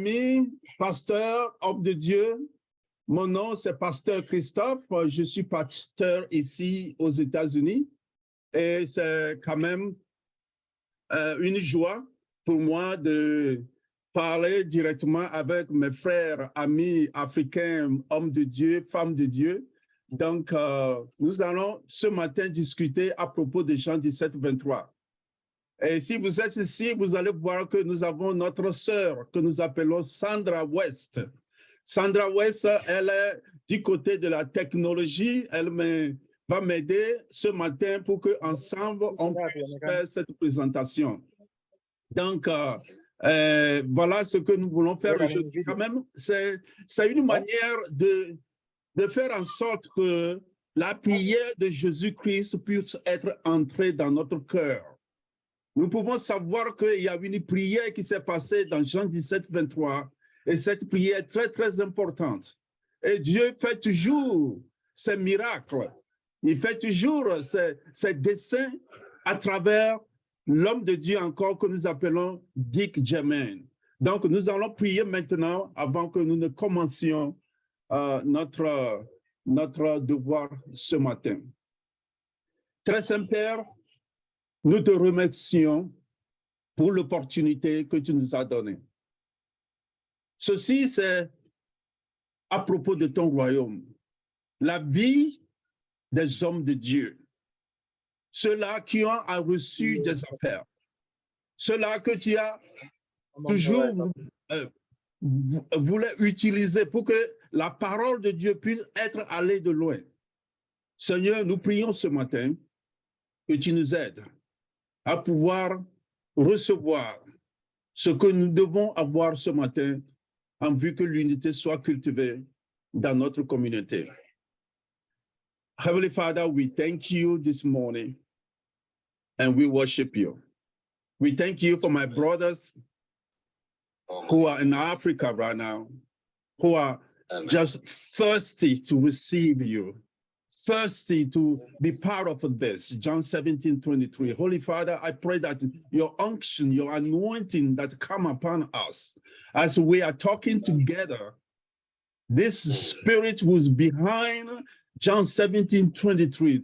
amis, pasteurs, hommes de Dieu, mon nom c'est Pasteur Christophe, je suis pasteur ici aux États-Unis et c'est quand même une joie pour moi de parler directement avec mes frères, amis africains, hommes de Dieu, femmes de Dieu. Donc, nous allons ce matin discuter à propos de Jean 17, 23. Et si vous êtes ici, vous allez voir que nous avons notre sœur que nous appelons Sandra West. Sandra West, elle est du côté de la technologie. Elle va m'aider ce matin pour qu'ensemble, on puisse faire cette présentation. Donc, voilà ce que nous voulons faire aujourd'hui. Quand même, c'est une manière de faire en sorte que la prière de Jésus-Christ puisse être entrée dans notre cœur. Nous pouvons savoir qu'il y a une prière qui s'est passée dans Jean 17, 23, et cette prière est très, très importante. Et Dieu fait toujours ses miracles. Il fait toujours ses desseins à travers l'homme de Dieu encore que nous appelons Dick Jermaine. Donc, nous allons prier maintenant avant que nous ne commencions notre devoir ce matin. Très Saint-Père, nous te remercions pour l'opportunité que tu nous as donnée. Ceci, c'est à propos de ton royaume, la vie des hommes de Dieu, ceux-là qui ont reçu des appels, ceux-là que tu as toujours voulu utiliser pour que la parole de Dieu puisse être allée de loin. Seigneur, nous prions ce matin que tu nous aides à pouvoir recevoir ce que nous devons avoir ce matin en vue que l'unité soit cultivée dans notre communauté. Heavenly Father, we thank you this morning and we worship you. We thank you for my brothers who are in Africa right now, who are just thirsty to receive you, thirsty to be part of this. John 17, 23. Holy Father, I pray that your unction, your anointing that come upon us as we are talking together, this spirit who's behind John 17, 23,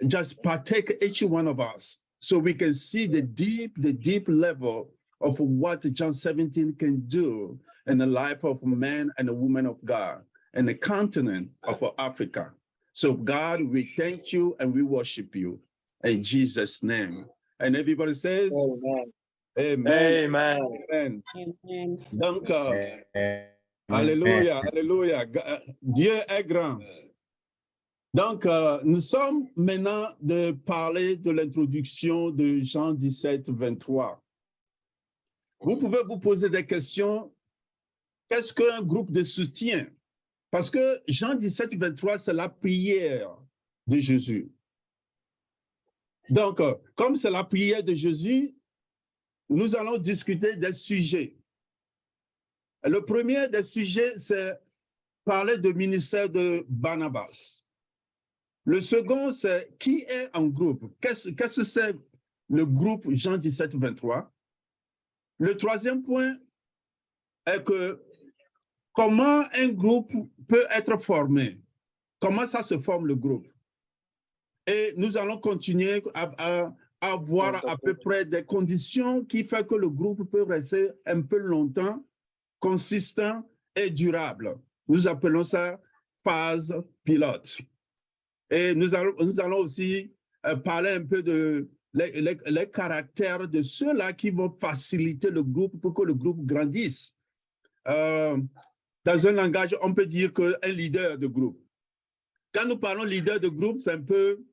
just partake each one of us so we can see the deep level of what John 17 can do in the life of a man and a woman of God and the continent of Africa. So God, we thank you and we worship you in Jesus' name. And everybody says, Amen. Amen. Amen. Amen. Amen. Donc, alléluia, alléluia. Dieu est grand. Donc, nous sommes maintenant de parler de l'introduction de Jean 17, 23. Vous pouvez vous poser des questions. Qu'est-ce qu'un groupe de soutien? Parce que Jean 17, 23, c'est la prière de Jésus. Donc, comme c'est la prière de Jésus, nous allons discuter des sujets. Le premier des sujets, c'est parler du ministère de Barnabas. Le second, c'est qui est en groupe? Qu'est-ce que c'est le groupe Jean 17, 23? Le troisième point est que comment un groupe peut être formé? Comment ça se forme le groupe? Et nous allons continuer à voir à peu près des conditions qui font que le groupe peut rester un peu longtemps, consistant et durable. Nous appelons ça phase pilote. Et nous allons aussi parler un peu de les caractères de ceux-là qui vont faciliter le groupe pour que le groupe grandisse. Dans un langage, on peut dire qu'un leader de groupe. Quand nous parlons leader de groupe, c'est un peu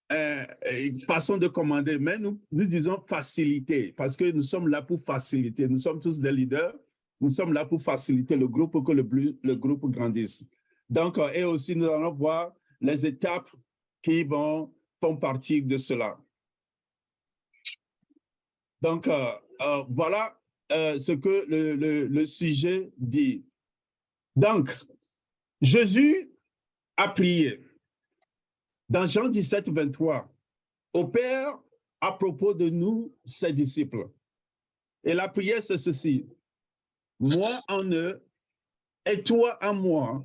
une façon de commander, mais nous disons faciliter, parce que nous sommes là pour faciliter. Nous sommes tous des leaders, nous sommes là pour faciliter le groupe pour que le groupe grandisse. Donc, et aussi, nous allons voir les étapes qui font partie de cela. Donc, voilà ce que le sujet dit. Donc, Jésus a prié dans Jean 17, 23 au Père à propos de nous, ses disciples. Et la prière, c'est ceci. moi en eux et toi en moi,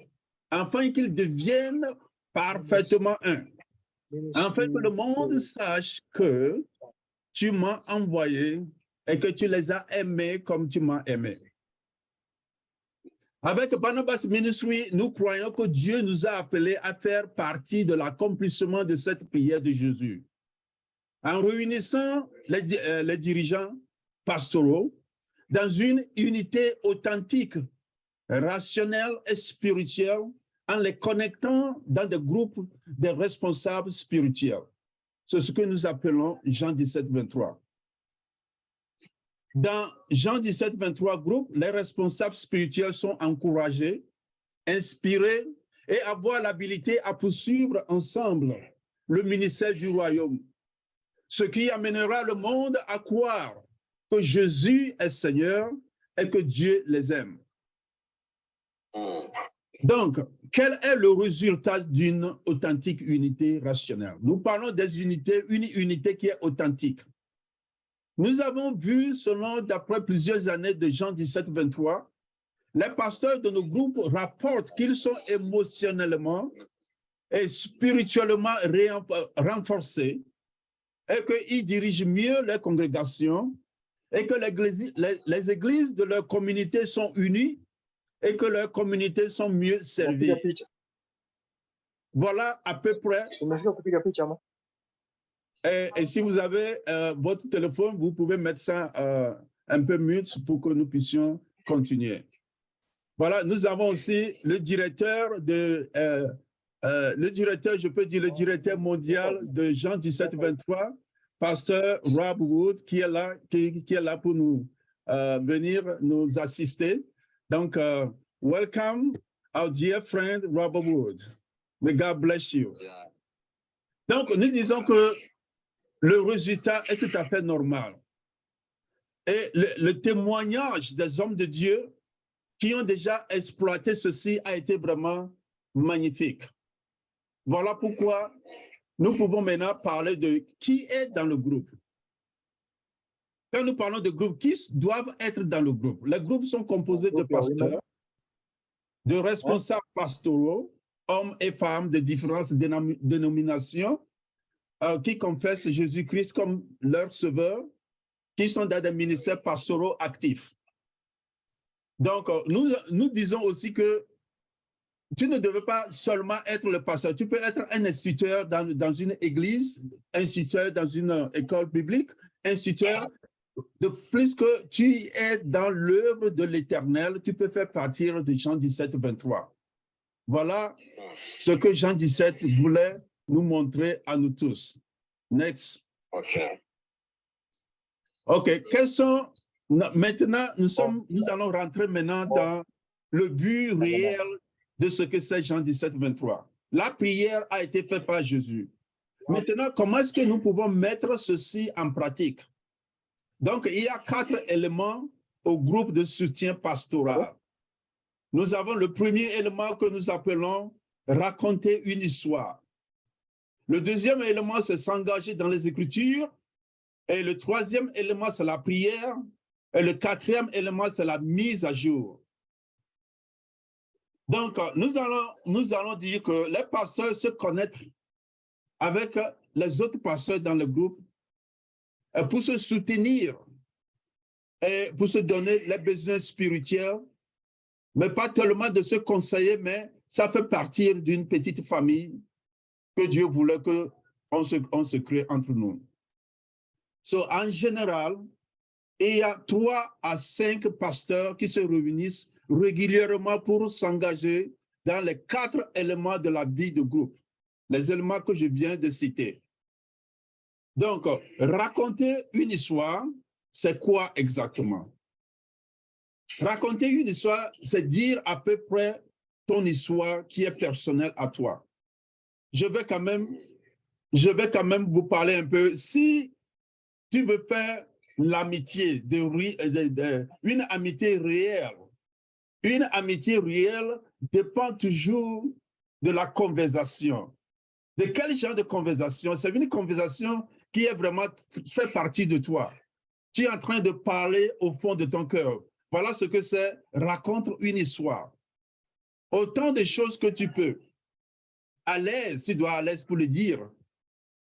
afin qu'ils deviennent parfaitement un. Afin que le monde sache que tu m'as envoyé et que tu les as aimés comme tu m'as aimé. Avec Barnabas Ministry, nous croyons que Dieu nous a appelés à faire partie de l'accomplissement de cette prière de Jésus. En réunissant les dirigeants pastoraux dans une unité authentique, rationnelle et spirituelle, en les connectant dans des groupes de responsables spirituels. C'est ce que nous appelons Jean 17, 23. Dans Jean 17, 23 groupe, les responsables spirituels sont encouragés, inspirés et avoir l'habilité à poursuivre ensemble le ministère du royaume, ce qui amènera le monde à croire que Jésus est Seigneur et que Dieu les aime. Donc, quel est le résultat d'une authentique unité rationnelle? Nous parlons des unités, une unité qui est authentique. Nous avons vu, d'après plusieurs années de Jean 17, 23, les pasteurs de nos groupes rapportent qu'ils sont émotionnellement et spirituellement renforcés et qu'ils dirigent mieux les congrégations et que les églises de leur communauté sont unies et que leurs communautés sont mieux servies. Voilà à peu près. Et si vous avez votre téléphone, vous pouvez mettre ça un peu mute pour que nous puissions continuer. Voilà, nous avons aussi le directeur, je peux dire le directeur mondial de Jean 17, 23, pasteur Rob Wood, qui est là pour nous venir nous assister. Donc, welcome our dear friend Robert Wood. May God bless you. Donc, nous disons que le résultat est tout à fait normal. Et le témoignage des hommes de Dieu qui ont déjà exploité ceci a été vraiment magnifique. Voilà pourquoi nous pouvons maintenant parler de qui est dans le groupe. Quand nous parlons de groupe, qui doivent être dans le groupe? Les groupes sont composés de pasteurs, de responsables pastoraux, hommes et femmes de différentes dénominations, qui confessent Jésus-Christ comme leur sauveur, qui sont dans des ministères pastoraux actifs. Donc, nous disons aussi que tu ne devais pas seulement être le pasteur, tu peux être un instituteur dans une église, instituteur dans une école biblique, instituteur. De plus que tu es dans l'œuvre de l'Éternel, tu peux faire partir de Jean 17, 23. Voilà ce que Jean 17 voulait nous montrer à nous tous. Next. OK. Quels sont... Maintenant, nous allons rentrer maintenant dans le but réel de ce que c'est Jean 17, 23. La prière a été faite par Jésus. Maintenant, comment est-ce que nous pouvons mettre ceci en pratique? Donc, il y a 4 éléments au groupe de soutien pastoral. Nous avons le premier élément que nous appelons raconter une histoire. Le deuxième élément, c'est s'engager dans les Écritures. Et le troisième élément, c'est la prière. Et le quatrième élément, c'est la mise à jour. Donc, nous allons dire que les pasteurs se connectent avec les autres pasteurs dans le groupe pour se soutenir et pour se donner les besoins spirituels, mais pas tellement de se conseiller, mais ça fait partie d'une petite famille que Dieu voulait qu'on se crée entre nous. En général, il y a 3 à 5 pasteurs qui se réunissent régulièrement pour s'engager dans les 4 éléments de la vie de groupe, les éléments que je viens de citer. Donc, raconter une histoire, c'est quoi exactement? Raconter une histoire, c'est dire à peu près ton histoire qui est personnelle à toi. Je vais quand même vous parler un peu. Si tu veux faire l'amitié, une amitié réelle, une amitié réelle dépend toujours de la conversation. De quel genre de conversation? C'est une conversation qui est vraiment fait partie de toi. Tu es en train de parler au fond de ton cœur. Voilà ce que c'est, raconte une histoire. Autant de choses que tu peux. À l'aise, tu dois à l'aise pour le dire.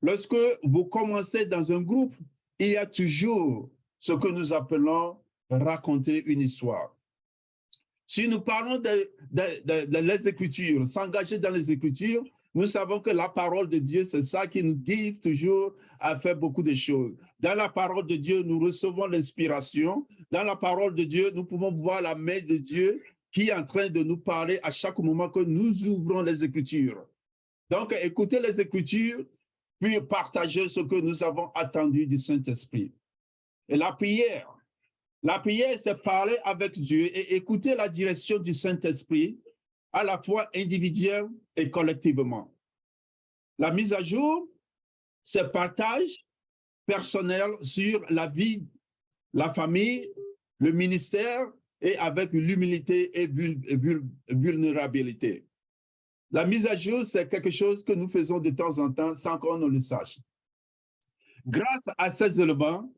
Lorsque vous commencez dans un groupe, il y a toujours ce que nous appelons raconter une histoire. Si nous parlons de les Écritures, s'engager dans les Écritures, nous savons que la parole de Dieu, c'est ça qui nous guide toujours à faire beaucoup de choses. Dans la parole de Dieu, nous recevons l'inspiration. Dans la parole de Dieu, nous pouvons voir la main de Dieu qui est en train de nous parler à chaque moment que nous ouvrons les Écritures. Donc, écoutez les Écritures, puis partager ce que nous avons attendu du Saint-Esprit. Et la prière, c'est parler avec Dieu et écouter la direction du Saint-Esprit, à la fois individuelle et collectivement. La mise à jour, c'est partage personnel sur la vie, la famille, le ministère et avec l'humilité et vulnérabilité. La mise à jour, c'est quelque chose que nous faisons de temps en temps sans qu'on ne le sache. Grâce à ces éléments,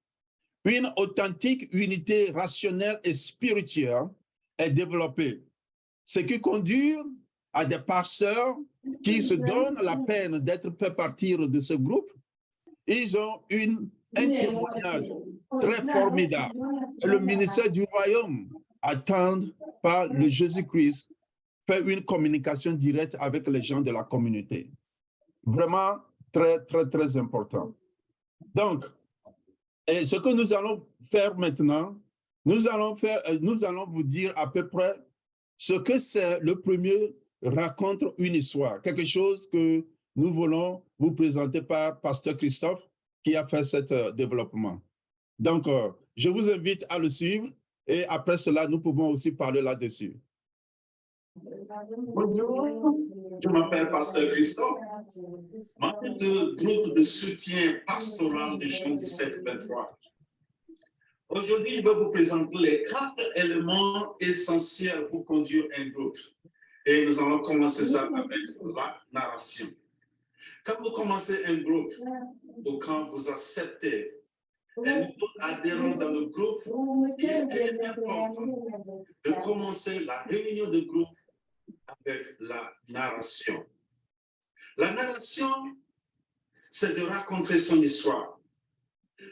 une authentique unité rationnelle et spirituelle est développée, ce qui conduit à des pasteurs qui se donnent la peine d'être fait partir de ce groupe. Ils ont un témoignage très formidable. Le ministère du royaume attend par le Jésus-Christ fait une communication directe avec les gens de la communauté. Vraiment très, très, très important. Donc, et ce que nous allons faire maintenant, nous allons vous dire à peu près ce que c'est le premier raconte une histoire, quelque chose que nous voulons vous présenter par Pasteur Christophe qui a fait ce développement. Donc, je vous invite à le suivre et après cela, nous pouvons aussi parler là-dessus. Bonjour, je m'appelle Pasteur Christophe, membre du groupe de soutien pastoral de Jean 17-23. Aujourd'hui, je vais vous présenter les 4 éléments essentiels pour conduire un groupe. Et nous allons commencer ça avec la narration. Quand vous commencez un groupe ou quand vous acceptez un nouveau adhérent dans le groupe, il est important de commencer la réunion de groupe avec la narration. La narration, c'est de raconter son histoire.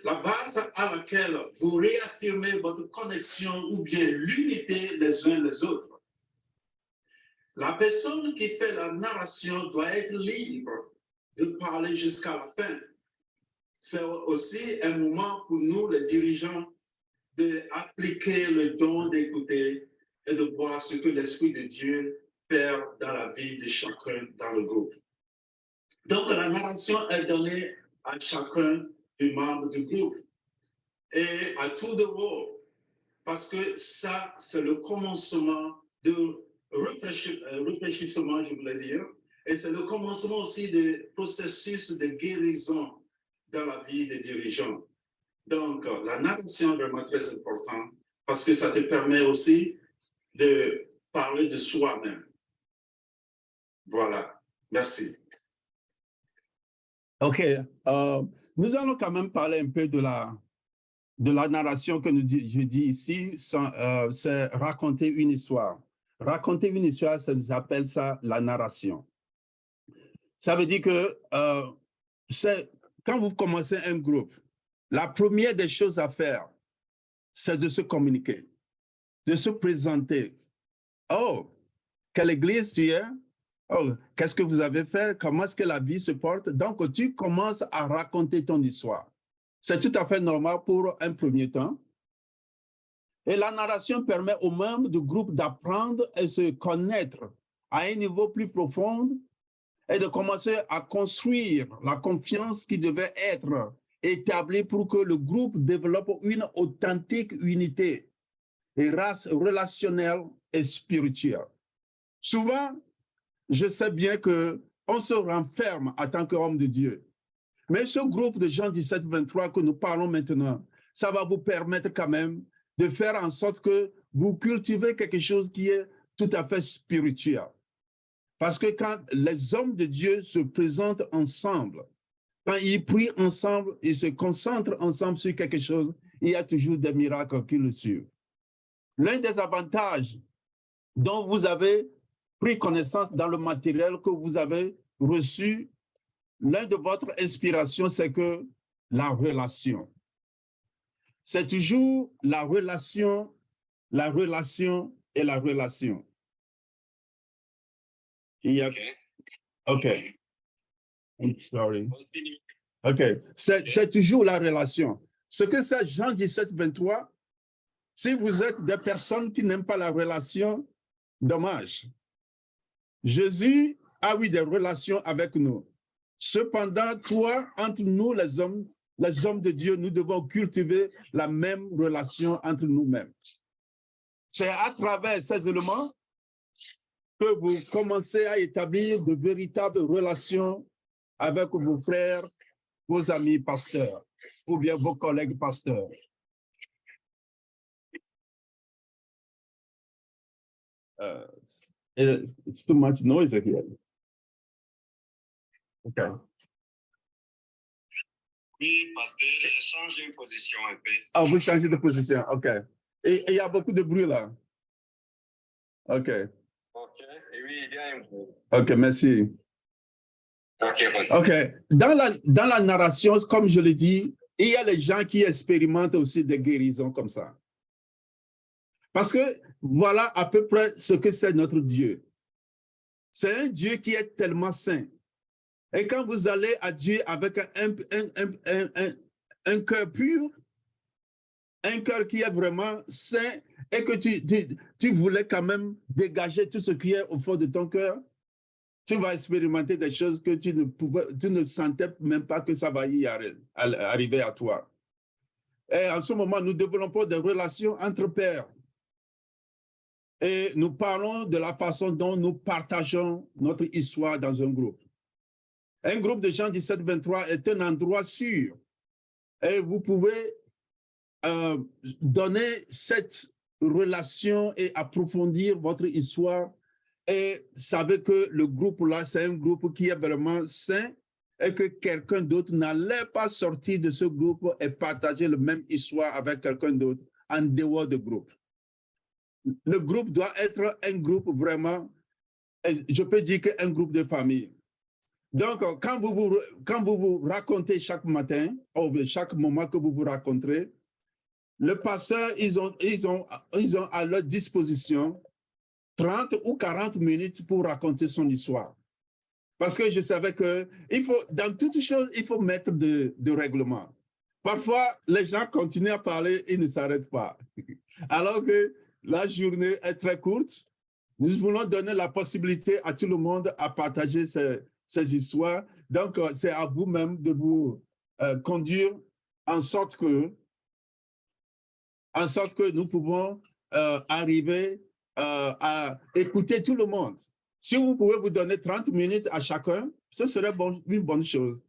La base à laquelle vous réaffirmez votre connexion ou bien l'unité les uns les autres. La personne qui fait la narration doit être libre de parler jusqu'à la fin. C'est aussi un moment pour nous, les dirigeants, d'appliquer le don d'écouter et de voir ce que l'Esprit de Dieu fait dans la vie de chacun dans le groupe. Donc, la narration est donnée à chacun des membres du groupe et à tout de haut, parce que ça, c'est le commencement de réfléchissement, je voulais dire, et c'est le commencement aussi du processus de guérison dans la vie des dirigeants. Donc, la narration est vraiment très importante parce que ça te permet aussi de parler de soi-même. Voilà, merci. OK, nous allons quand même parler un peu de la narration que je dis ici, c'est raconter une histoire. Raconter une histoire, ça nous appelle ça la narration. Ça veut dire que quand vous commencez un groupe, la première des choses à faire, c'est de se communiquer, de se présenter. Oh, quelle église tu es? Oh, qu'est-ce que vous avez fait? Comment est-ce que la vie se porte? Donc, tu commences à raconter ton histoire. C'est tout à fait normal pour un premier temps. Et la narration permet aux membres du groupe d'apprendre et se connaître à un niveau plus profond et de commencer à construire la confiance qui devait être établie pour que le groupe développe une authentique unité et relationnelle et spirituelle. Souvent, je sais bien qu'on se renferme en tant qu'homme de Dieu. Mais ce groupe de Jean 17-23 que nous parlons maintenant, ça va vous permettre quand même de faire en sorte que vous cultivez quelque chose qui est tout à fait spirituel. Parce que quand les hommes de Dieu se présentent ensemble, quand ils prient ensemble, ils se concentrent ensemble sur quelque chose, il y a toujours des miracles qui le suivent. L'un des avantages dont vous avez pris connaissance dans le matériel que vous avez reçu, l'un de votre inspiration, c'est que la relation. C'est toujours la relation et la relation. Il y a... OK. I'm sorry. OK. C'est toujours la relation. Ce que c'est Jean 17, 23, si vous êtes des personnes qui n'aiment pas la relation, dommage. Jésus a eu des relations avec nous. Cependant, toi, entre nous, les hommes de Dieu, nous devons cultiver la même relation entre nous-mêmes. C'est à travers ces éléments que vous commencez à établir de véritables relations avec vos frères, vos amis pasteurs, ou bien vos collègues pasteurs. It's too much noise here. Okay. Oui, pasteur, je change une position un peu. Ah, vous changez de position, OK. Et il y a beaucoup de bruit là. OK. OK, oui, il y a un bruit. OK, merci. OK. Dans la narration, comme je l'ai dit, il y a les gens qui expérimentent aussi des guérisons comme ça. Parce que voilà à peu près ce que c'est notre Dieu. C'est un Dieu qui est tellement saint. Et quand vous allez à Dieu avec un cœur pur, un cœur qui est vraiment saint, et que tu voulais quand même dégager tout ce qui est au fond de ton cœur, tu vas expérimenter des choses que tu ne sentais même pas que ça va y arriver à toi. Et en ce moment, nous développons des relations entre pairs. Et nous parlons de la façon dont nous partageons notre histoire dans un groupe. Un groupe de Jean 17, 23 est un endroit sûr. Et vous pouvez donner cette relation et approfondir votre histoire. Et savez que le groupe-là, c'est un groupe qui est vraiment sain et que quelqu'un d'autre n'allait pas sortir de ce groupe et partager la même histoire avec quelqu'un d'autre en dehors du groupe. Le groupe doit être un groupe vraiment, je peux dire qu'un groupe de famille. Donc, quand vous vous racontez chaque matin, ou chaque moment que vous vous raconterez, le pasteur, ils ont à leur disposition 30 ou 40 minutes pour raconter son histoire. Parce que je savais que dans toute chose, il faut mettre de règlement. Parfois, les gens continuent à parler, ils ne s'arrêtent pas. Alors que la journée est très courte, nous voulons donner la possibilité à tout le monde à partager ces histoires. Donc, c'est à vous-même de vous conduire en sorte que nous pouvons arriver à écouter tout le monde. Si vous pouvez vous donner 30 minutes à chacun, ce serait une bonne chose.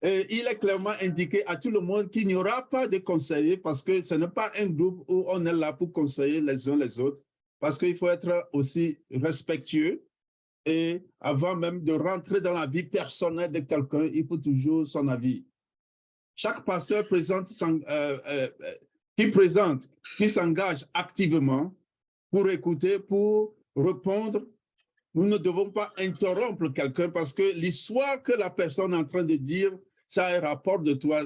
Et il est clairement indiqué à tout le monde qu'il n'y aura pas de conseillers parce que ce n'est pas un groupe où on est là pour conseiller les uns les autres, parce qu'il faut être aussi respectueux et avant même de rentrer dans la vie personnelle de quelqu'un, il faut toujours son avis. Chaque pasteur qui s'engage activement pour écouter, pour répondre. Nous ne devons pas interrompre quelqu'un parce que l'histoire que la personne est en train de dire, ça a un rapport de toi.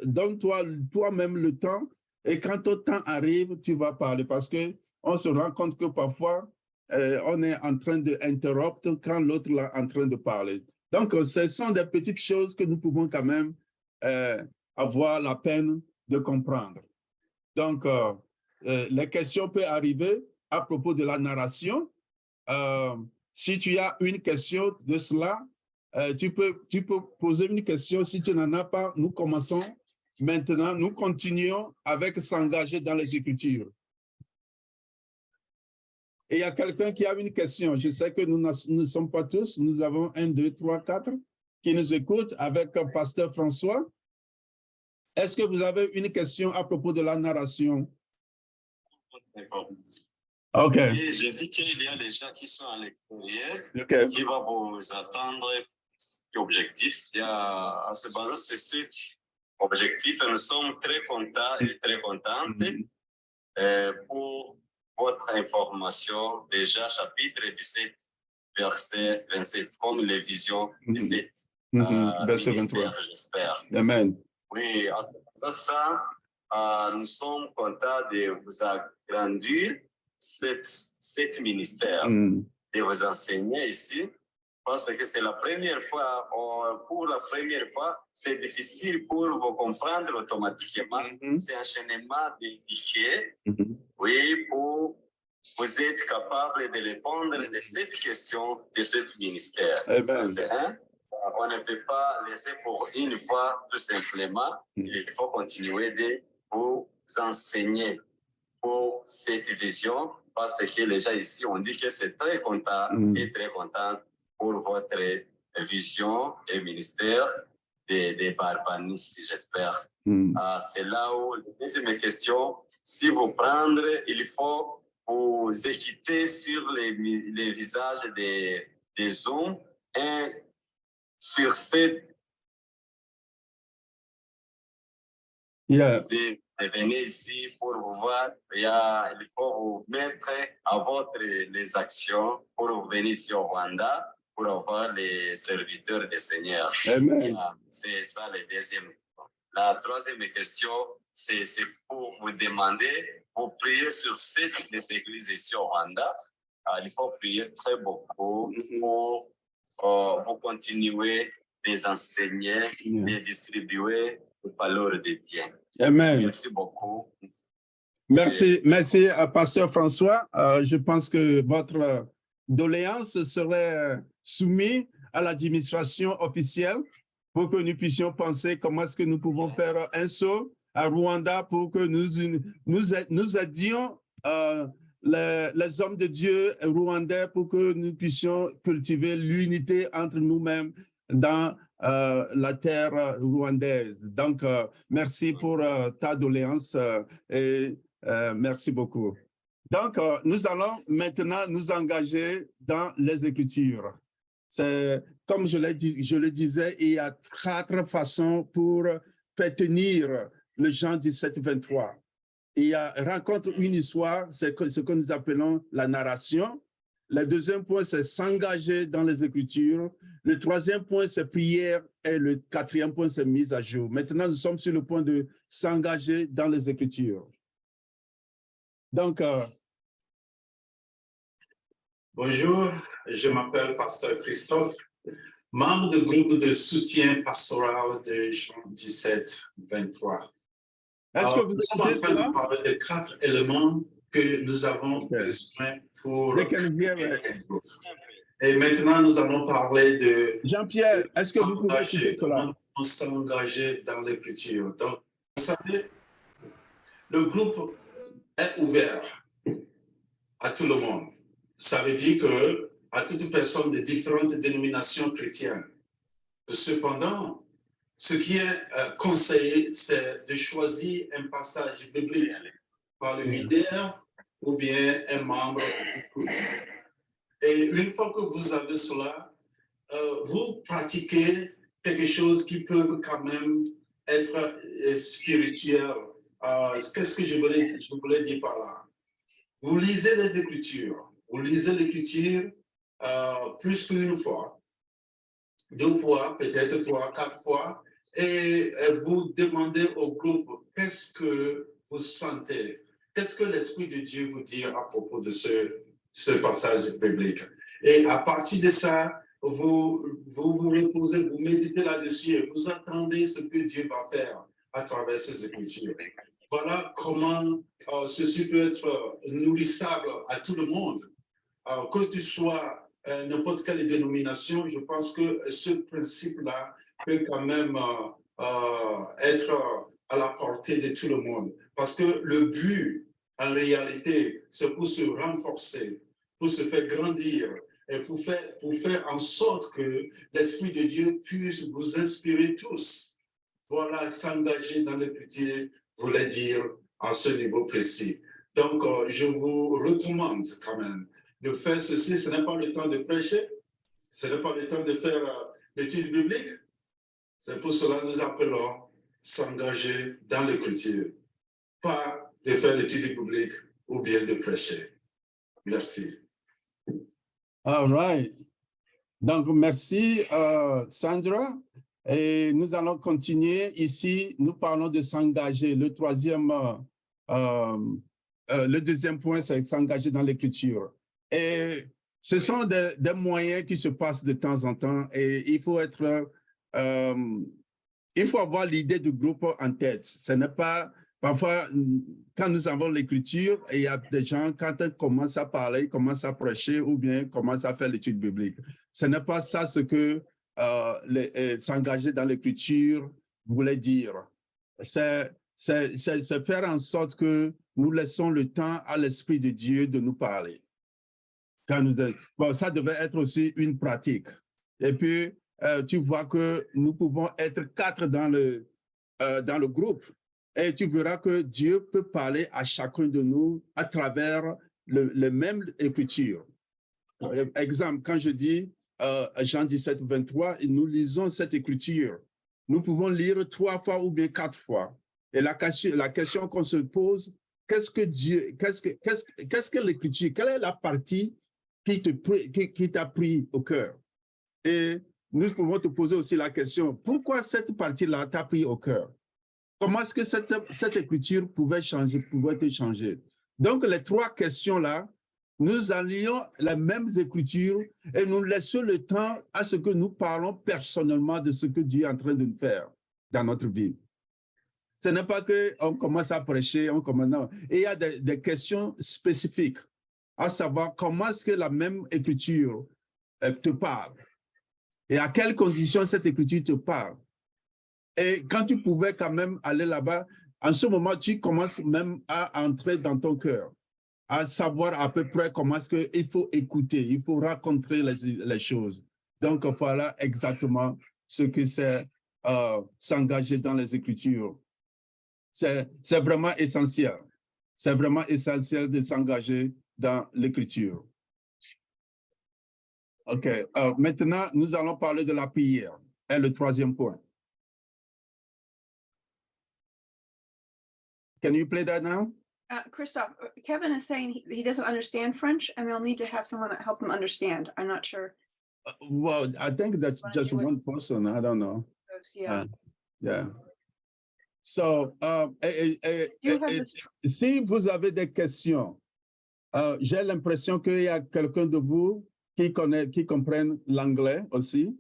Donne-toi toi-même le temps et quand ton temps arrive, tu vas parler parce qu'on se rend compte que parfois, on est en train d'interrompre quand l'autre est en train de parler. Donc, ce sont des petites choses que nous pouvons quand même avoir la peine de comprendre. Donc, les questions peuvent arriver à propos de la narration. Si tu as une question de cela, tu peux poser une question. Si tu n'en as pas, nous commençons maintenant. Nous continuons avec s'engager dans les Écritures. Et il y a quelqu'un qui a une question. Je sais que nous ne sommes pas tous. Nous avons 1, 2, 3, 4 qui nous écoutent avec Pasteur François. Est-ce que vous avez une question à propos de la narration? OK. Et j'ai vu qu'il y a des gens qui sont à l'extérieur, Okay. qui vont vous attendre. Objectif. Il y a, à ce base, c'est ce objectif. Nous sommes très contents et très contentes Pour votre information, déjà chapitre 17, verset 27, comme les visions de cette Verset 23. ministère, j'espère. Amen. Oui, ça, nous sommes contents de vous agrandir cet ministère, de vous enseigner ici, parce que c'est la première fois, pour la première fois, c'est difficile pour vous comprendre automatiquement ces enchaînements de clichés, oui, pour vous être capable de répondre à cette question de ce ministère. Ça, c'est un. On ne peut pas laisser pour une fois, tout simplement. Il faut continuer de vous enseigner pour cette vision, parce que les gens ici ont dit que c'est très content et très content pour votre vision et ministère de Barbanis, j'espère. C'est là où la deuxième question, si vous prendre, il faut vous équiter sur les visages des hommes et sur cette de venir ici pour vous voir. Il faut vous mettre à votre les actions pour vous venir ici au Rwanda pour avoir les serviteurs du Seigneur. C'est ça le deuxième. La troisième question, c'est pour vous demander, vous prier sur cette des églises ici au Rwanda. Il faut prier très beaucoup pour vous continuer de enseigner et distribuer la parole de Dieu. Amen. Merci beaucoup. Merci à Pasteur François. Je pense que votre doléance serait soumise à l'administration officielle pour que nous puissions penser comment est-ce que nous pouvons faire un saut à Rwanda pour que nous aidions les hommes de Dieu rwandais pour que nous puissions cultiver l'unité entre nous-mêmes dans la terre rwandaise. Donc, merci pour ta doléance et merci beaucoup. Donc, nous allons maintenant nous engager dans les Écritures. Comme je le disais, il y a 4 façons pour faire tenir le Jean 17, 23. Il y a rencontre une histoire, c'est ce que nous appelons la narration. Le deuxième point, c'est s'engager dans les Écritures. Le troisième point, c'est prière. Et le quatrième point, c'est mise à jour. Maintenant, nous sommes sur le point de s'engager dans les Écritures. Donc, bonjour, je m'appelle Pasteur Christophe, membre du groupe de soutien pastoral de Jean 17, 23. Est-ce que vous nous sommes en train de parler de 4 éléments que nous avons besoin pour... Et maintenant, nous allons parler de... Jean-Pierre, est-ce que vous pouvez écouter cela? On s'engager dans l'écriture. Donc, vous savez, le groupe est ouvert à tout le monde. Ça veut dire que à toute personne de différentes dénominations chrétiennes. Cependant, ce qui est conseillé, c'est de choisir un passage biblique par le leader ou bien un membre du groupe. Et une fois que vous avez cela, vous pratiquez quelque chose qui peut quand même être spirituel. Qu'est-ce que je voulais dire par là? Vous lisez les Écritures. Vous lisez l'Écriture plus qu'une fois, 2 fois, peut-être 3, 4 fois, et vous demandez au groupe qu'est-ce que vous sentez, qu'est-ce que l'Esprit de Dieu vous dit à propos de ce passage biblique. Et à partir de ça, vous reposez, vous méditez là-dessus et vous attendez ce que Dieu va faire à travers ces Écritures. Voilà comment ceci peut être nourrissable à tout le monde. Que tu sois n'importe quelle dénomination, je pense que ce principe-là peut quand même être à la portée de tout le monde. Parce que le but, en réalité, c'est pour se renforcer, pour se faire grandir, et pour faire en sorte que l'Esprit de Dieu puisse vous inspirer tous. Voilà, s'engager dans l'écriture voulait dire à ce niveau précis. Donc, je vous recommande quand même de faire ceci. Ce n'est pas le temps de prêcher, ce n'est pas le temps de faire l'étude biblique. C'est pour cela que nous appelons s'engager dans l'écriture. Pas de faire l'étude publique ou bien de prêcher. Merci. All right. Donc, merci, Sandra. Et nous allons continuer ici. Nous parlons de s'engager. Le deuxième point, c'est s'engager dans l'écriture. Et ce sont des moyens qui se passent de temps en temps. Et il faut avoir l'idée du groupe en tête. Ce n'est pas, parfois, quand nous avons l'écriture, il y a des gens, quand ils commencent à parler, ils commencent à prêcher ou bien commencent à faire l'étude biblique. Ce n'est pas ça ce que s'engager dans l'écriture voulait dire. C'est faire en sorte que nous laissons le temps à l'Esprit de Dieu de nous parler. Bon, ça devait être aussi une pratique. Et puis, tu vois que nous pouvons être 4 dans le groupe. Et tu verras que Dieu peut parler à chacun de nous à travers le même écriture. Exemple, quand je dis Jean 17, 23, et nous lisons cette écriture, nous pouvons lire 3 fois ou bien 4 fois. Et la question qu'on se pose, qu'est-ce que l'écriture, quelle est la partie qui t'a pris au cœur? Et nous pouvons te poser aussi la question, pourquoi cette partie-là t'a pris au cœur? Comment est-ce que cette écriture pouvait te changer? Donc, les 3 questions-là, nous allions les mêmes écritures et nous laissons le temps à ce que nous parlons personnellement de ce que Dieu est en train de nous faire dans notre vie. Ce n'est pas qu'on commence à prêcher, non. Et il y a des questions spécifiques, à savoir comment est-ce que la même écriture te parle et à quelles conditions cette écriture te parle. Et quand tu pouvais quand même aller là-bas, en ce moment, tu commences même à entrer dans ton cœur, à savoir à peu près comment est-ce qu'il faut écouter, il faut rencontrer les choses. Donc, voilà exactement ce que c'est s'engager dans les Écritures. C'est vraiment essentiel. C'est vraiment essentiel de s'engager dans l'Écriture. OK. Maintenant, nous allons parler de la prière. Et le 3e point. Can you play that now? Christophe, Kevin is saying he doesn't understand French and they'll need to have someone that help him understand. I'm not sure. Well, I think that's just one person. I don't know. Yeah. Yeah. So, si vous avez des questions, j'ai l'impression qu'il y a quelqu'un de vous qui comprenne l'anglais aussi.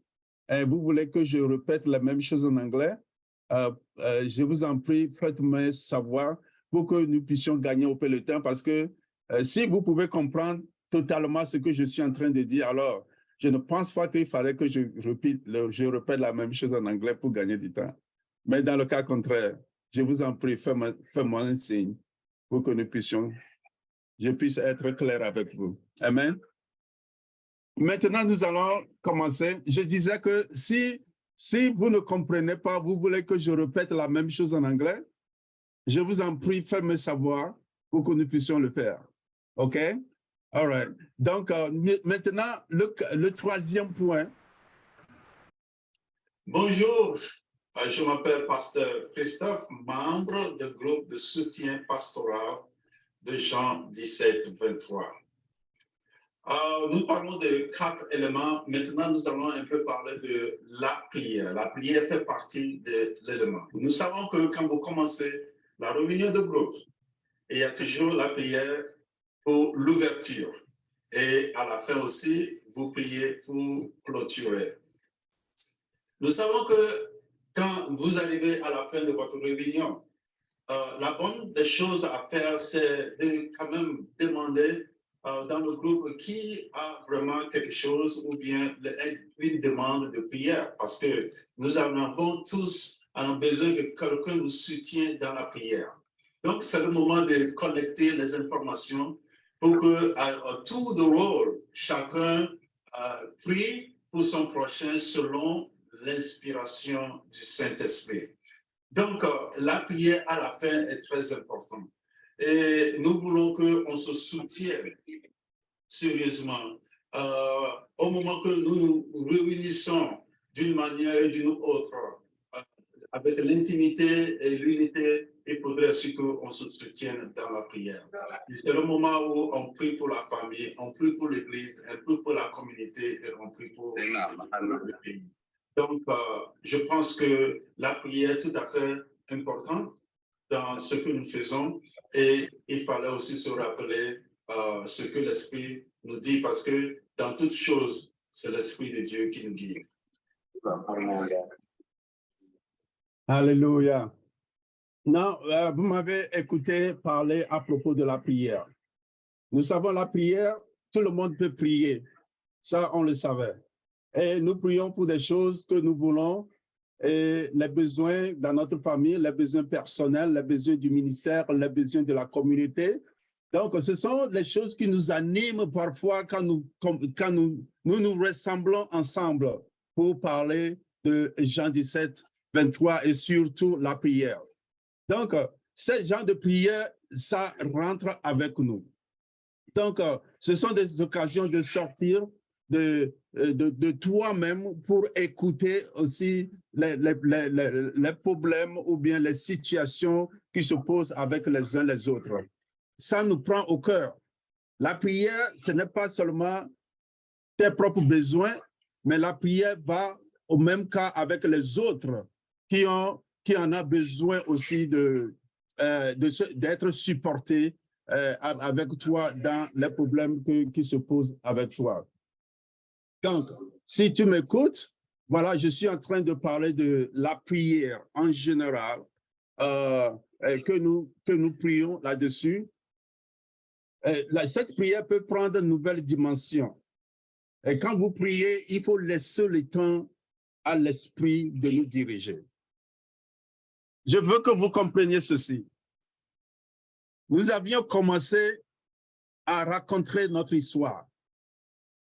Et vous voulez que je répète la même chose en anglais? Je vous en prie, faites-moi savoir pour que nous puissions gagner au peu le temps, parce que si vous pouvez comprendre totalement ce que je suis en train de dire, alors je ne pense pas qu'il fallait que je répète la même chose en anglais pour gagner du temps. Mais dans le cas contraire, je vous en prie, faites-moi un signe pour que je puisse être clair avec vous. Amen. Maintenant, nous allons commencer. Je disais que si vous ne comprenez pas, vous voulez que je répète la même chose en anglais, je vous en prie, faites-moi savoir pour que nous puissions le faire. OK? All right. Donc, maintenant, le 3e point. Bonjour, je m'appelle Pasteur Christophe, membre du groupe de soutien pastoral de Jean 17, 23. Nous parlons de 4 éléments. Maintenant, nous allons un peu parler de la prière. La prière fait partie de l'élément. Nous savons que quand vous commencez la réunion de groupe, il y a toujours la prière pour l'ouverture. Et à la fin aussi, vous priez pour clôturer. Nous savons que quand vous arrivez à la fin de votre réunion, la bonne des choses à faire, c'est de quand même demander dans le groupe qui a vraiment quelque chose ou bien une demande de prière, parce que nous en avons tous besoin que quelqu'un nous soutienne dans la prière. Donc, c'est le moment de collecter les informations pour que à tour de rôle, chacun prie pour son prochain selon l'inspiration du Saint-Esprit. Donc, la prière à la fin est très importante. Et nous voulons qu'on se soutienne sérieusement au moment que nous nous réunissons d'une manière ou d'une autre avec l'intimité et l'unité, il faudrait aussi qu'on se soutienne dans la prière. C'est le moment où on prie pour la famille, on prie pour l'Église, on prie pour la communauté et on prie pour le pays. Donc, je pense que la prière est tout à fait importante dans ce que nous faisons et il fallait aussi se rappeler ce que l'Esprit nous dit parce que dans toutes choses, c'est l'Esprit de Dieu qui nous guide. Alléluia. Non, vous m'avez écouté parler à propos de la prière. Nous savons la prière, tout le monde peut prier. Ça, on le savait. Et nous prions pour des choses que nous voulons, et les besoins dans notre famille, les besoins personnels, les besoins du ministère, les besoins de la communauté. Donc, ce sont les choses qui nous animent parfois quand nous rassemblons ensemble pour parler de Jean 17, 23 et surtout la prière. Donc, ce genre de prière, ça rentre avec nous. Donc, ce sont des occasions de sortir de toi-même pour écouter aussi les problèmes ou bien les situations qui se posent avec les uns les autres. Ça nous prend au cœur. La prière, ce n'est pas seulement tes propres besoins, mais la prière va au même cas avec les autres qui en ont besoin aussi d'être supportés avec toi dans les problèmes qui se posent avec toi. Donc, si tu m'écoutes, voilà, je suis en train de parler de la prière en général, que nous prions là-dessus. Cette prière peut prendre une nouvelle dimension. Et quand vous priez, il faut laisser le temps à l'Esprit de nous diriger. Je veux que vous compreniez ceci. Nous avions commencé à raconter notre histoire.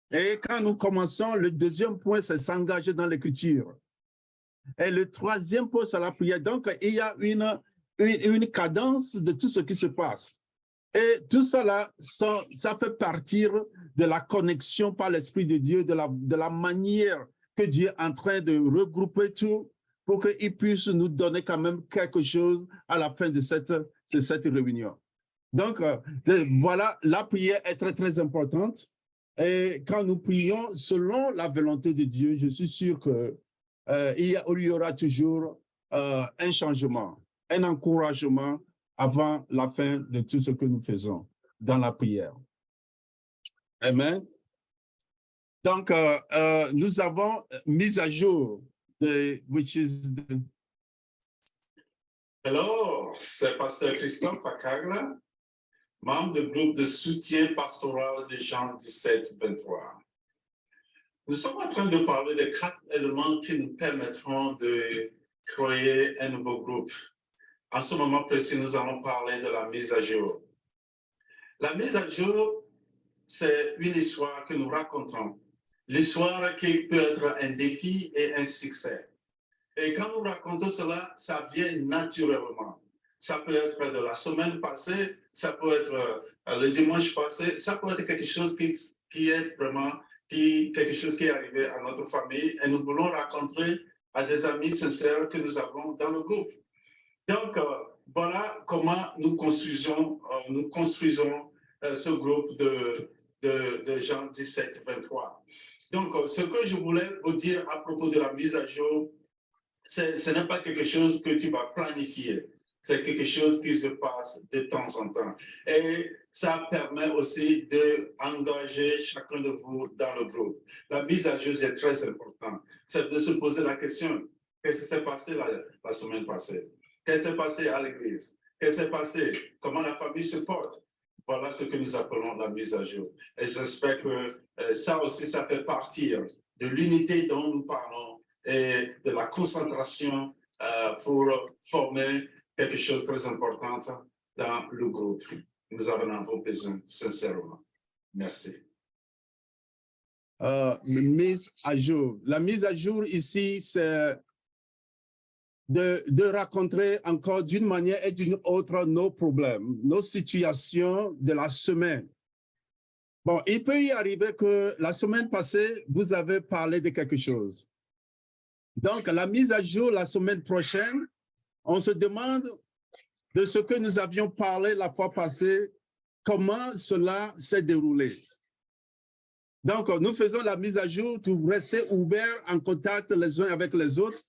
Et quand nous commençons, le deuxième point, c'est s'engager dans l'écriture. Et le troisième point, c'est la prière. Donc, il y a une cadence de tout ce qui se passe. Et tout ça, là, ça fait partir de la connexion par l'Esprit de Dieu, de la manière que Dieu est en train de regrouper tout pour qu'il puisse nous donner quand même quelque chose à la fin de cette réunion. Donc, voilà, la prière est très, très importante. Et quand nous prions selon la volonté de Dieu, je suis sûr qu'il y aura toujours un changement, un encouragement avant la fin de tout ce que nous faisons dans la prière. Amen. Donc, nous avons mis à jour, Alors, c'est Pasteur Christophe Akagla, membre du groupe de soutien pastoral de Jean 17, 23. Nous sommes en train de parler de 4 éléments qui nous permettront de créer un nouveau groupe. En ce moment précis, nous allons parler de la mise à jour. La mise à jour, c'est une histoire que nous racontons. L'histoire qui peut être un défi et un succès. Et quand nous racontons cela, ça vient naturellement. Ça peut être de la semaine passée, ça peut être le dimanche passé, ça peut être quelque chose qui est vraiment quelque chose qui est arrivé à notre famille et nous voulons raconter à des amis sincères que nous avons dans le groupe. Donc, voilà comment nous construisons ce groupe de Jean 17, 23. Donc, ce que je voulais vous dire à propos de la mise à jour, ce n'est pas quelque chose que tu vas planifier. C'est quelque chose qui se passe de temps en temps. Et ça permet aussi d'engager chacun de vous dans le groupe. La mise à jour est très importante. C'est de se poser la question, qu'est-ce qui s'est passé la semaine passée? Qu'est-ce qui s'est passé à l'église? Qu'est-ce qui s'est passé? Comment la famille se porte? Voilà ce que nous appelons la mise à jour. Et j'espère que ça aussi, ça fait partie de l'unité dont nous parlons et de la concentration pour former quelque chose de très important dans le groupe. Nous avons vos besoins, sincèrement. Merci. Mise à jour. La mise à jour ici, c'est de raconter encore d'une manière et d'une autre nos problèmes, nos situations de la semaine. Bon, il peut y arriver que la semaine passée, vous avez parlé de quelque chose. Donc, la mise à jour la semaine prochaine, on se demande de ce que nous avions parlé la fois passée, comment cela s'est déroulé. Donc, nous faisons la mise à jour pour rester ouverts en contact les uns avec les autres.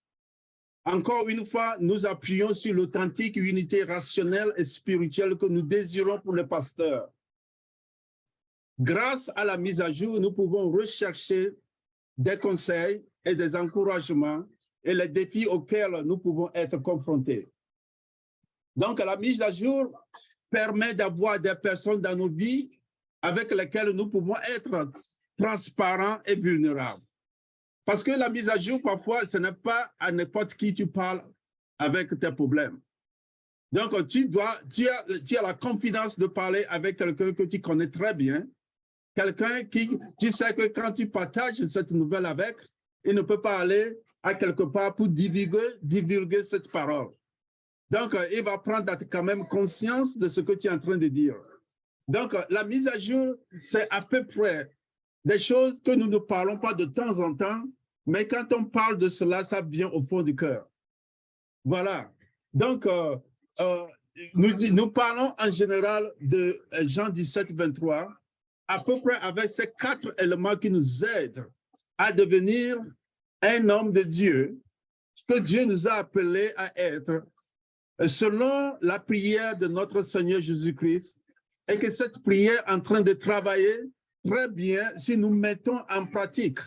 Encore une fois, nous appuyons sur l'authentique unité rationnelle et spirituelle que nous désirons pour les pasteurs. Grâce à la mise à jour, nous pouvons rechercher des conseils et des encouragements et les défis auxquels nous pouvons être confrontés. Donc, la mise à jour permet d'avoir des personnes dans nos vies avec lesquelles nous pouvons être transparents et vulnérables. Parce que la mise à jour, parfois, ce n'est pas à n'importe qui tu parles avec tes problèmes. Donc, tu as la confidence de parler avec quelqu'un que tu connais très bien, quelqu'un qui, tu sais que quand tu partages cette nouvelle avec, il ne peut pas aller à quelque part pour divulguer cette parole. Donc, il va prendre quand même conscience de ce que tu es en train de dire. Donc, la mise à jour, c'est à peu près des choses que nous ne parlons pas de temps en temps, mais quand on parle de cela, ça vient au fond du cœur. Voilà. Donc, nous parlons en général de Jean 17, 23, à peu près avec ces 4 éléments qui nous aident à devenir un homme de Dieu, que Dieu nous a appelés à être, selon la prière de notre Seigneur Jésus-Christ, et que cette prière est en train de travailler très bien si nous mettons en pratique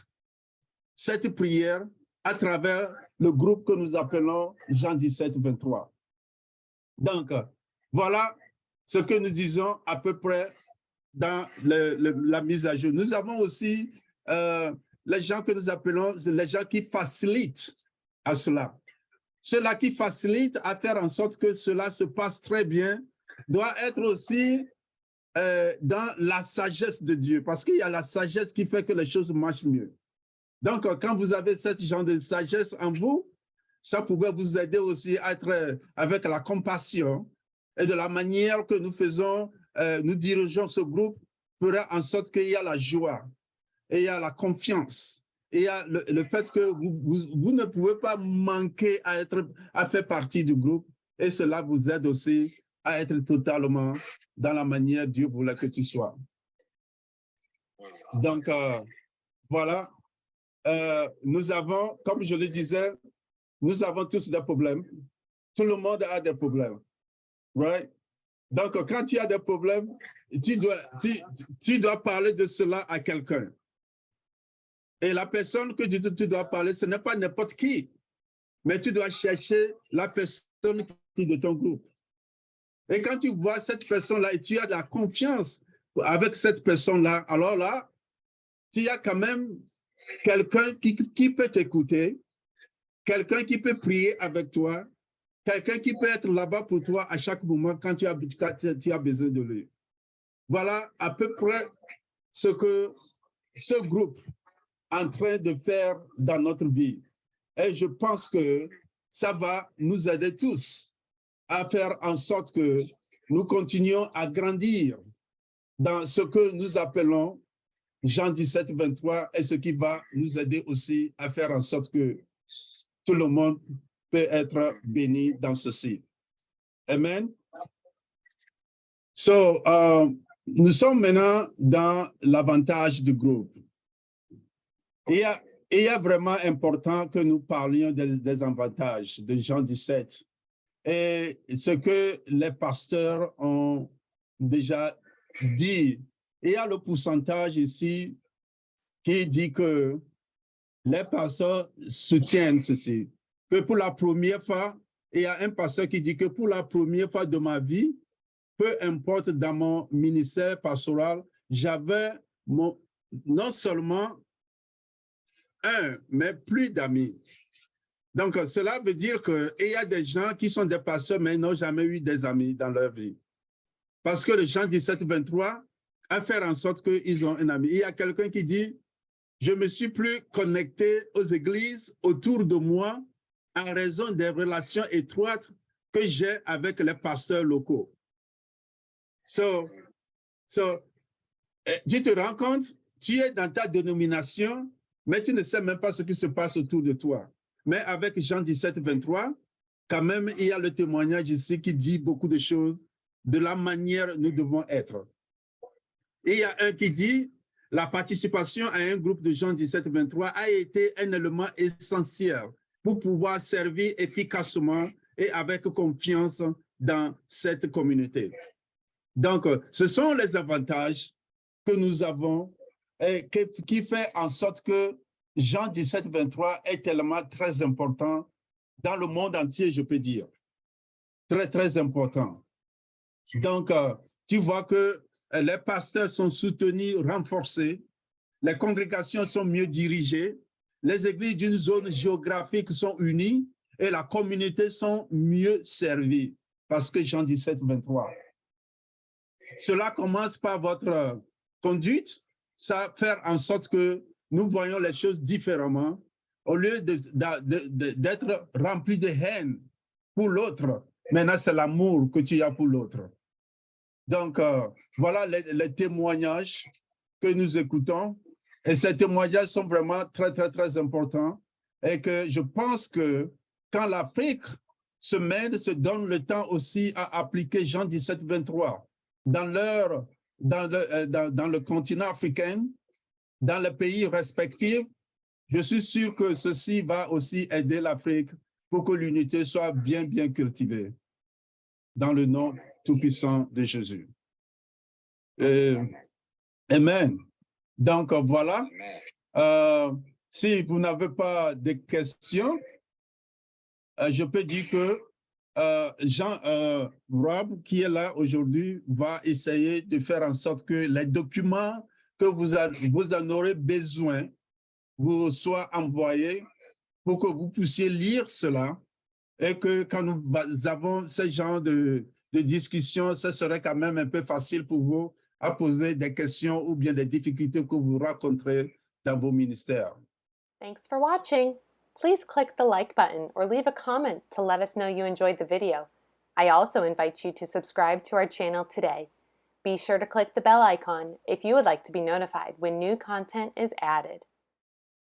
cette prière à travers le groupe que nous appelons Jean 17, 23. Donc, voilà ce que nous disons à peu près dans la mise à jour. Nous avons aussi les gens que nous appelons les gens qui facilitent à cela. Cela qui facilite à faire en sorte que cela se passe très bien doit être aussi dans la sagesse de Dieu, parce qu'il y a la sagesse qui fait que les choses marchent mieux. Donc, quand vous avez ce genre de sagesse en vous, ça pourrait vous aider aussi à être avec la compassion et de la manière que nous faisons, nous dirigeons ce groupe, fera en sorte qu'il y a la joie et il y a la confiance. Et il y a le fait que vous ne pouvez pas manquer à faire partie du groupe, et cela vous aide aussi à être totalement dans la manière Dieu voulait que tu sois. Donc, voilà. Nous avons, comme je le disais, nous avons tous des problèmes. Tout le monde a des problèmes. Right? Donc, quand tu as des problèmes, tu dois parler de cela à quelqu'un. Et la personne que tu dois parler, ce n'est pas n'importe qui, mais tu dois chercher la personne qui est de ton groupe. Et quand tu vois cette personne-là et tu as de la confiance avec cette personne-là, alors là, tu as quand même quelqu'un qui peut t'écouter, quelqu'un qui peut prier avec toi, quelqu'un qui peut être là-bas pour toi à chaque moment quand tu as besoin de lui. Voilà à peu près ce que ce groupe est en train de faire dans notre vie. Et je pense que ça va nous aider tous à faire en sorte que nous continuions à grandir dans ce que nous appelons Jean 17, 23, et ce qui va nous aider aussi à faire en sorte que tout le monde peut être béni dans ceci. Amen. So, nous sommes maintenant dans l'avantage du groupe. Il y a vraiment important que nous parlions des avantages de Jean 17. Et ce que les pasteurs ont déjà dit, il y a le pourcentage ici qui dit que les pasteurs soutiennent ceci, que pour la première fois, il y a un pasteur qui dit que pour la première fois de ma vie, peu importe dans mon ministère pastoral, j'avais non seulement un, mais plus d'amis. Donc, cela veut dire qu'il y a des gens qui sont des pasteurs, mais n'ont jamais eu des amis dans leur vie. Parce que le Jean 17, 23 a fait en sorte qu'ils ont un ami. Il y a quelqu'un qui dit, je ne me suis plus connecté aux églises autour de moi en raison des relations étroites que j'ai avec les pasteurs locaux. So, tu te rends compte, tu es dans ta dénomination, mais tu ne sais même pas ce qui se passe autour de toi. Mais avec Jean 17, 23, quand même, il y a le témoignage ici qui dit beaucoup de choses de la manière nous devons être. Et il y a un qui dit, la participation à un groupe de Jean 17, 23 a été un élément essentiel pour pouvoir servir efficacement et avec confiance dans cette communauté. Donc, ce sont les avantages que nous avons et qui fait en sorte que Jean 17, 23 est tellement très important dans le monde entier, je peux dire. Très, très important. Donc, tu vois que les pasteurs sont soutenus, renforcés, les congrégations sont mieux dirigées, les églises d'une zone géographique sont unies et la communauté sont mieux servies. Parce que Jean 17, 23. Cela commence par votre conduite, ça fait en sorte que nous voyons les choses différemment. Au lieu d'être rempli de haine pour l'autre, maintenant c'est l'amour que tu as pour l'autre. Donc, voilà les témoignages que nous écoutons. Et ces témoignages sont vraiment très, très, très importants. Et que je pense que quand l'Afrique se mène, se donne le temps aussi à appliquer Jean 17, 23 dans le continent africain, dans les pays respectifs, je suis sûr que ceci va aussi aider l'Afrique pour que l'unité soit bien, bien cultivée. Dans le nom tout-puissant de Jésus. Amen. Donc, voilà. Si vous n'avez pas de questions, je peux dire que Jean Rob, qui est là aujourd'hui, va essayer de faire en sorte que les documents que vous en aurez besoin vous soient envoyés pour que vous puissiez lire cela et que quand nous avons ce genre de discussion, ce serait quand même un peu facile pour vous à poser des questions ou bien des difficultés que vous rencontrez dans vos ministères. Thanks for watching. Please click the like button or leave a comment to let us know you enjoyed the video. I also invite you to subscribe to our channel today. Be sure to click the bell icon if you would like to be notified when new content is added.